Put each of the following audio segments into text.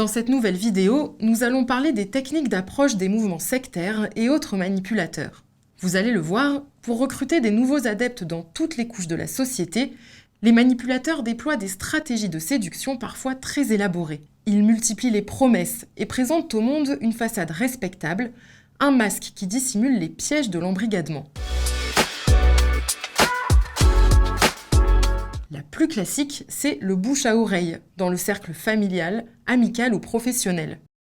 Dans cette nouvelle vidéo, nous allons parler des techniques d'approche des mouvements sectaires et autres manipulateurs. Vous allez le voir, pour recruter des nouveaux adeptes dans toutes les couches de la société, les manipulateurs déploient des stratégies de séduction parfois très élaborées. Ils multiplient les promesses et présentent au monde une façade respectable, un masque qui dissimule les pièges de l'embrigadement. La plus classique, c'est le bouche à oreille, dans le cercle familial, amical ou professionnel.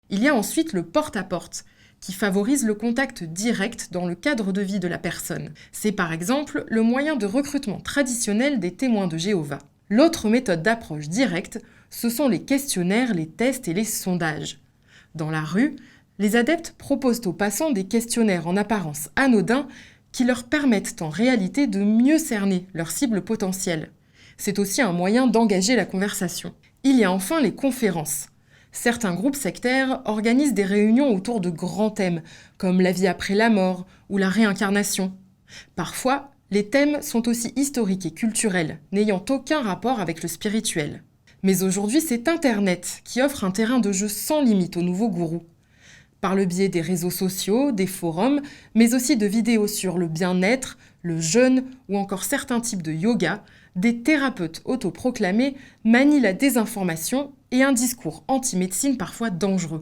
Il y a ensuite le porte-à-porte, qui favorise le contact direct dans le cadre de vie de la personne. C'est par exemple le moyen de recrutement traditionnel des témoins de Jéhovah. L'autre méthode d'approche directe, ce sont les questionnaires, les tests et les sondages. Dans la rue, les adeptes proposent aux passants des questionnaires en apparence anodins qui leur permettent en réalité de mieux cerner leur cible potentielle. C'est aussi un moyen d'engager la conversation. Il y a enfin les conférences. Certains groupes sectaires organisent des réunions autour de grands thèmes, comme la vie après la mort ou la réincarnation. Parfois, les thèmes sont aussi historiques et culturels, n'ayant aucun rapport avec le spirituel. Mais aujourd'hui, c'est Internet qui offre un terrain de jeu sans limite aux nouveaux gourous. Par le biais des réseaux sociaux, des forums, mais aussi de vidéos sur le bien-être, le jeûne ou encore certains types de yoga, des thérapeutes autoproclamés manient la désinformation et un discours anti-médecine parfois dangereux.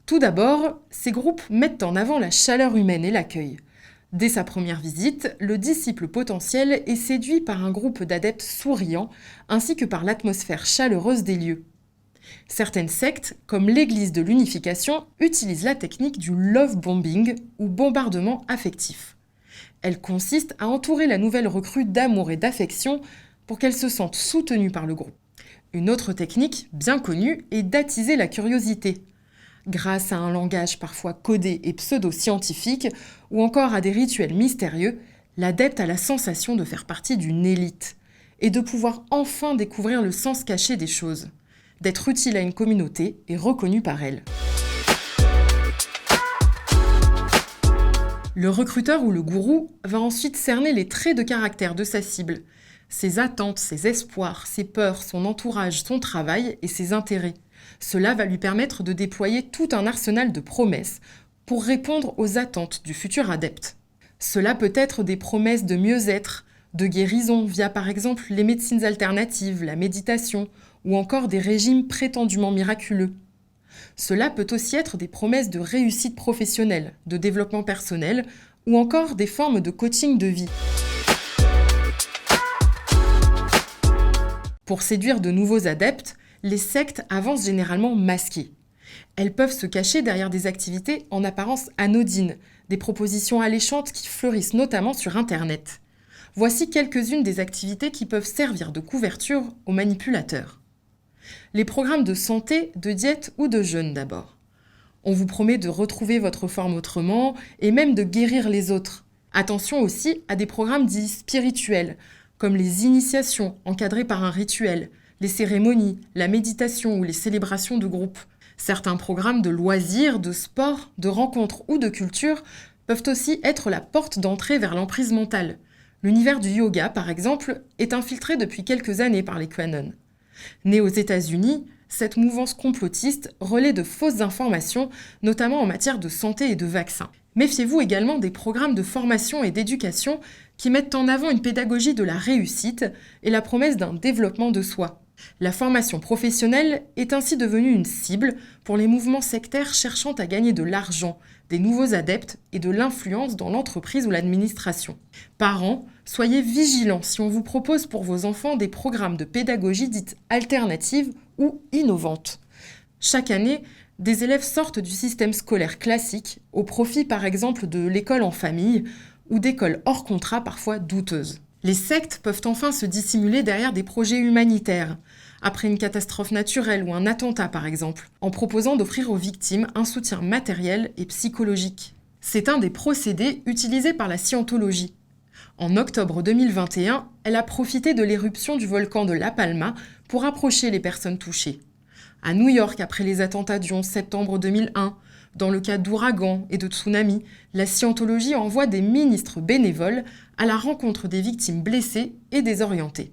Tout d'abord, ces groupes mettent en avant la chaleur humaine et l'accueil. Dès sa première visite, le disciple potentiel est séduit par un groupe d'adeptes souriants ainsi que par l'atmosphère chaleureuse des lieux. Certaines sectes, comme l'Église de l'Unification, utilisent la technique du love bombing ou bombardement affectif. Elle consiste à entourer la nouvelle recrue d'amour et d'affection pour qu'elle se sente soutenue par le groupe. Une autre technique, bien connue, est d'attiser la curiosité. Grâce à un langage parfois codé et pseudo-scientifique, ou encore à des rituels mystérieux, l'adepte a la sensation de faire partie d'une élite, et de pouvoir enfin découvrir le sens caché des choses, d'être utile à une communauté et reconnu par elle. Le recruteur ou le gourou va ensuite cerner les traits de caractère de sa cible, ses attentes, ses espoirs, ses peurs, son entourage, son travail et ses intérêts. Cela va lui permettre de déployer tout un arsenal de promesses pour répondre aux attentes du futur adepte. Cela peut être des promesses de mieux-être, de guérison via par exemple les médecines alternatives, la méditation ou encore des régimes prétendument miraculeux. Cela peut aussi être des promesses de réussite professionnelle, de développement personnel ou encore des formes de coaching de vie. Pour séduire de nouveaux adeptes, les sectes avancent généralement masquées. Elles peuvent se cacher derrière des activités en apparence anodines, des propositions alléchantes qui fleurissent notamment sur Internet. Voici quelques-unes des activités qui peuvent servir de couverture aux manipulateurs. Les programmes de santé, de diète ou de jeûne d'abord. On vous promet de retrouver votre forme autrement et même de guérir les autres. Attention aussi à des programmes dits spirituels, comme les initiations encadrées par un rituel, les cérémonies, la méditation ou les célébrations de groupe. Certains programmes de loisirs, de sport, de rencontres ou de culture peuvent aussi être la porte d'entrée vers l'emprise mentale. L'univers du yoga, par exemple, est infiltré depuis quelques années par les QAnon. Née aux États-Unis, cette mouvance complotiste relaie de fausses informations, notamment en matière de santé et de vaccins. Méfiez-vous également des programmes de formation et d'éducation qui mettent en avant une pédagogie de la réussite et la promesse d'un développement de soi. La formation professionnelle est ainsi devenue une cible pour les mouvements sectaires cherchant à gagner de l'argent, des nouveaux adeptes et de l'influence dans l'entreprise ou l'administration. Parents, soyez vigilants si on vous propose pour vos enfants des programmes de pédagogie dites alternatives ou innovantes. Chaque année, des élèves sortent du système scolaire classique au profit par exemple de l'école en famille ou d'écoles hors contrat parfois douteuses. Les sectes peuvent enfin se dissimuler derrière des projets humanitaires, après une catastrophe naturelle ou un attentat par exemple, en proposant d'offrir aux victimes un soutien matériel et psychologique. C'est un des procédés utilisés par la scientologie. En octobre 2021, elle a profité de l'éruption du volcan de La Palma pour approcher les personnes touchées. À New York, après les attentats du 11 septembre 2001, dans le cas d'ouragans et de tsunamis, la scientologie envoie des ministres bénévoles à la rencontre des victimes blessées et désorientées.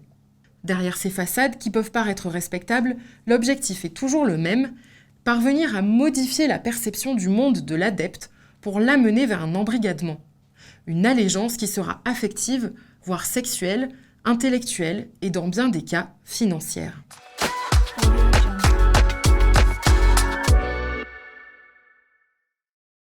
Derrière ces façades qui peuvent paraître respectables, l'objectif est toujours le même, parvenir à modifier la perception du monde de l'adepte pour l'amener vers un embrigadement. Une allégeance qui sera affective, voire sexuelle, intellectuelle et dans bien des cas financière.